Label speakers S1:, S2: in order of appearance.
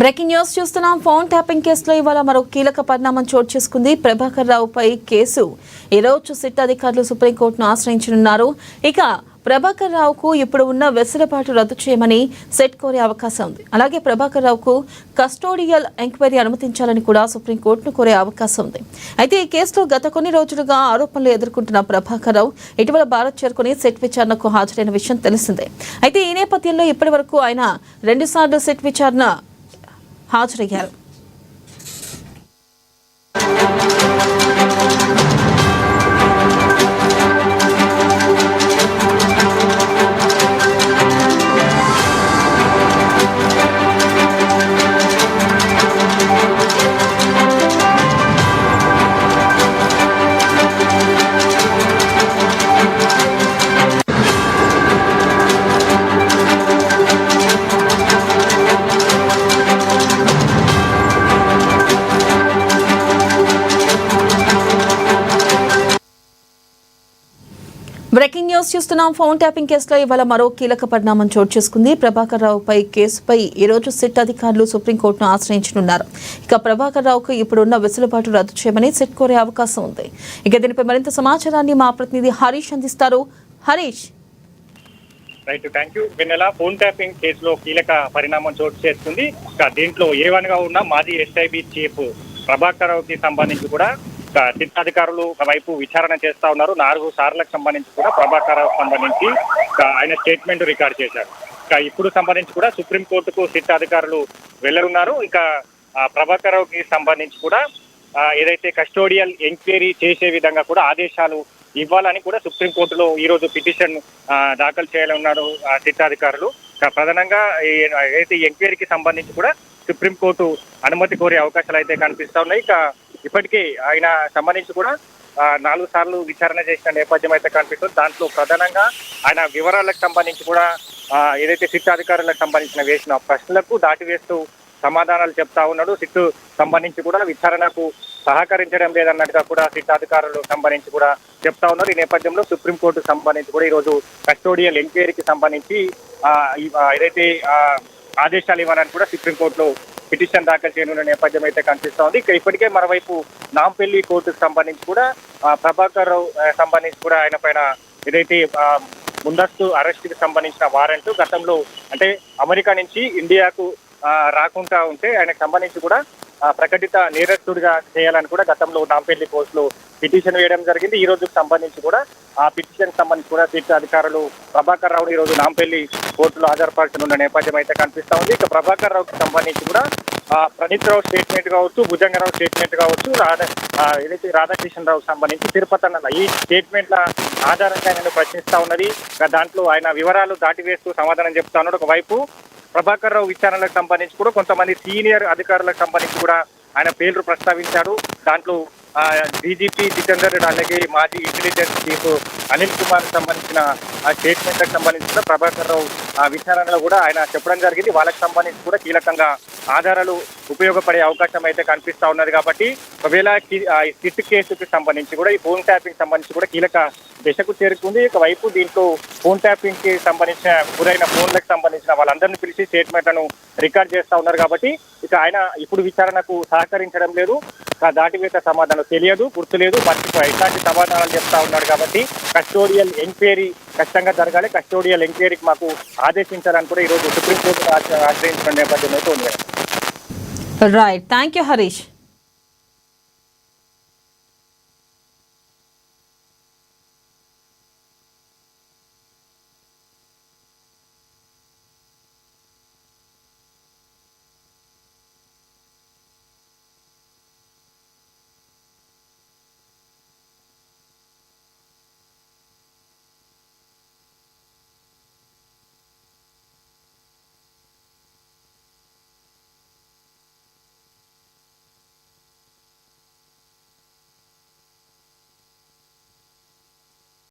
S1: Breaking news చూస్తున్నాం. Phone tapping కేసులో ఇవాళ మరో కీలక పరిణామం చోటు చేసుకుంది. ప్రభాకర్ రావుపై కేసు ఈ రోజు సిట్ అధికారులు సుప్రీంకోర్టును ఆశ్రయించనున్నారు. ఇక ప్రభాకర్ రావుకు ఇప్పుడు ఉన్న వెసులుబాటు రద్దు చేయమని సెట్ కోరే అవకాశం ఉంది. అలాగే ప్రభాకర్ రావుకు కస్టోడియల్ ఎంక్వైరీ అనుమతించాలని కూడా సుప్రీంకోర్టును కోరే అవకాశం ఉంది. అయితే ఈ కేసులో గత కొన్ని రోజులుగా ఆరోపణలు ఎదుర్కొంటున్న ప్రభాకర్ రావు ఇటీవల భారత్ చేరుకుని సెట్ విచారణకు హాజరైన విషయం తెలిసిందే. అయితే ఈ నేపథ్యంలో ఇప్పటి వరకు ఆయన 2 సార్లు సెట్ విచారణ హాజరయ్యారు. బ్రేకింగ్ న్యూస్ చూస్తున్నాం. ఫోన్ ట్యాపింగ్ కేసులో ఇవాళ మరో కీలక పరిణామం చోటు చేసుకుంది. ప్రభాకర్ రావుపై కేసుపై ఈ రోజు సిట్ అధికారులు సుప్రీంకోర్టును ఆశ్రయించనున్నారు. ఇక ప్రభాకర్ రావుకు ఇప్పుడున్న వెసులుబాటు రద్దు చేయమని సిట్ కోరే అవకాశం ఉంది. ఇక దీనిపై మరింత సమాచారాన్ని మా ప్రతినిధి హరీష్ అందిస్తారు. Harish.
S2: Right, thank you. Vennela, phone tapping కేసులో కీలక పరిణామం చోటు చేసుకుంది. ఇక దీంట్లో A1గా ఉన్న మాజీ SIB చీఫ్ ప్రభాకర్ రావుకి సంబంధించి కూడా సిట్ అధికారులు ఒకవైపు విచారణ చేస్తా ఉన్నారు. 4 సార్లకు సంబంధించి కూడా ప్రభాకర్ రావు సంబంధించి ఆయన స్టేట్మెంట్ రికార్డ్ చేశారు. ఇక ఇప్పుడు సంబంధించి కూడా సుప్రీంకోర్టుకు సిట్ అధికారులు వెళ్లనున్నారు. ఇక ప్రభాకర్ రావుకి సంబంధించి కూడా ఏదైతే కస్టోడియల్ ఎంక్వైరీ చేసే విధంగా కూడా ఆదేశాలు ఇవ్వాలని కూడా సుప్రీంకోర్టులో ఈ రోజు పిటిషన్ దాఖలు చేయాలన్నారు సిట్ అధికారులు. ప్రధానంగా ఏదైతే ఎంక్వైరీకి సంబంధించి కూడా సుప్రీంకోర్టు అనుమతి కోరే అవకాశాలు అయితే కనిపిస్తా ఉన్నాయి. ఇక ఇప్పటికే ఆయన సంబంధించి కూడా 4 సార్లు విచారణ చేసిన నేపథ్యం అయితే కనిపిస్తుంది. దాంట్లో ప్రధానంగా ఆయన వివరాలకు సంబంధించి కూడా ఏదైతే సిట్ అధికారులకు సంబంధించిన వేసిన ప్రశ్నలకు దాటివేస్తూ సమాధానాలు చెప్తా ఉన్నాడు. సిట్ సంబంధించి కూడా విచారణకు సహకరించడం లేదన్నట్టుగా కూడా సిట్ అధికారులు సంబంధించి కూడా చెప్తా ఉన్నారు. ఈ నేపథ్యంలో సుప్రీంకోర్టు సంబంధించి కూడా ఈరోజు కస్టోడియల్ ఎంక్వైరీకి సంబంధించి ఏదైతే ఆదేశాలు ఇవ్వాలని కూడా సుప్రీంకోర్టులో పిటిషన్ దాఖలు చేయనున్న నేపథ్యం అయితే కనిపిస్తా ఉంది. ఇక ఇప్పటికే మరోవైపు నాంపల్లి కోర్టుకు సంబంధించి కూడా ప్రభాకర్ రావు సంబంధించి కూడా ఆయన పైన ఏదైతే ముందస్తు అరెస్టుకి సంబంధించిన వారెంట్ గతంలో అంటే అమెరికా నుంచి ఇండియాకు రాకుండా ఉంటే ఆయనకు సంబంధించి కూడా ప్రకటిత నేరస్తుడిగా చేయాలని కూడా గతంలో నాంపల్లి కోర్టులో పిటిషన్ వేయడం జరిగింది. ఈ రోజుకు సంబంధించి కూడా ఆ పిటిషన్ సంబంధించి కూడా సిట్ అధికారులు ప్రభాకర్ రావుని ఈ రోజు నాంపల్లి కోర్టులో హాజరుపరచనున్న నేపథ్యం అయితే కనిపిస్తా ఉంది. ఇక ప్రభాకర్ రావుకి సంబంధించి కూడా ప్రణీత్ రావు స్టేట్మెంట్ కావచ్చు, భుజంగరావు స్టేట్మెంట్ కావచ్చు, ఏదైతే రాధాకిషన్ రావు సంబంధించి తిరుపతి అన్న ఈ స్టేట్మెంట్ల ఆధారంగా ఆయన ప్రశ్నిస్తా ఉన్నది. దాంట్లో ఆయన వివరాలు దాటివేస్తూ సమాధానం చెప్తా ఉన్నాడు. ఒకవైపు ప్రభాకర్ రావు విచారణలకు సంబంధించి కూడా కొంతమంది సీనియర్ అధికారులకు సంబంధించి కూడా ఆయన పేర్లు ప్రస్తావించాడు. దాంట్లో DGP జితేందర్ రెడ్డి అలాగే మాజీ ఇంటెలిజెన్స్ చీఫ్ అనిల్ కుమార్ సంబంధించిన స్టేట్మెంట్లకు సంబంధించి కూడా ప్రభాకర్ రావు విచారణలో కూడా ఆయన చెప్పడం జరిగింది. వాళ్ళకి సంబంధించి కూడా కీలకంగా ఆధారాలు ఉపయోగపడే అవకాశం అయితే కనిపిస్తా ఉన్నది. కాబట్టి ఒకవేళ సిట్ కేసుకి సంబంధించి కూడా ఈ ఫోన్ ట్యాపింగ్ సంబంధించి కూడా కీలక దశకు చేరుకుంది. ఒకవైపు దీంట్లో ఫోన్ ట్యాపింగ్ కి సంబంధించిన గురైన ఫోన్లకు సంబంధించిన వాళ్ళందరినీ పిలిచి స్టేట్మెంట్లను రికార్డ్ చేస్తా ఉన్నారు. కాబట్టి ఇక ఆయన ఇప్పుడు విచారణకు సహకరించడం లేదు. దాటివేత సమాధానం తెలియదు, గుర్తులేదు, మర్చిపోయి ఇట్లాంటి సమాధానాలు చెప్తా ఉన్నాడు. కాబట్టి కస్టోడియల్ ఎంక్వైరీ ఖచ్చితంగా జరగాలి, కస్టోడియల్ ఎంక్వైరీకి మాకు ఆదేశించాలని కూడా ఈరోజు సుప్రీంకోర్టు ఆశ్రయించిన నేపథ్యం అయితే ఉంది.
S1: Right, thank you Harish.